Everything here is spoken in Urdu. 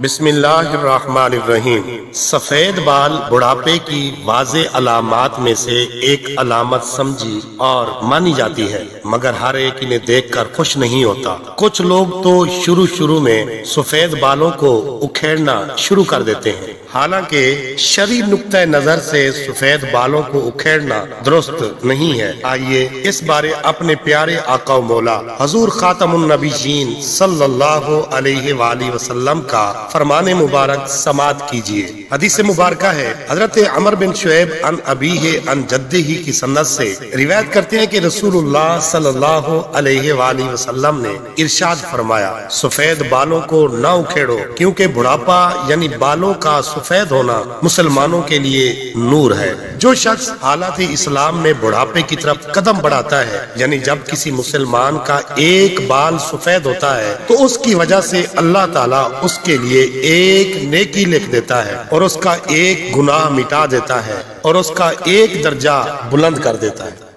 بسم اللہ الرحمن الرحیم۔ سفید بال بڑھاپے کی واضح علامات میں سے ایک علامت سمجھی اور مانی جاتی ہے، مگر ہر ایک انہیں دیکھ کر خوش نہیں ہوتا۔ کچھ لوگ تو شروع میں سفید بالوں کو اکھیڑنا شروع کر دیتے ہیں، حالانکہ شرعی نقطہ نظر سے سفید بالوں کو اکھیڑنا درست نہیں ہے۔ آئیے اس بارے اپنے پیارے آقا و مولا حضور خاتم النبیین صلی اللہ علیہ وآلہ وسلم کا فرمان مبارک سماعت کیجئے۔ حدیث مبارکہ ہے، حضرت عمر بن شعیب عن ابیہ عن جدہ کی سند سے روایت کرتے ہیں کہ رسول اللہ صلی اللہ علیہ وآلہ وسلم نے ارشاد فرمایا، سفید بالوں کو نہ اکھیڑو، کیونکہ بڑھاپا یعنی بالوں کا سفید ہونا مسلمانوں کے لیے نور ہے۔ جو شخص حالات اسلام میں بڑھاپے کی طرف قدم بڑھاتا ہے، یعنی جب کسی مسلمان کا ایک بال سفید ہوتا ہے تو اس کی وجہ سے اللہ تعالیٰ اس کے لیے ایک نیکی لکھ دیتا ہے اور اس کا ایک گناہ مٹا دیتا ہے اور اس کا ایک درجہ بلند کر دیتا ہے۔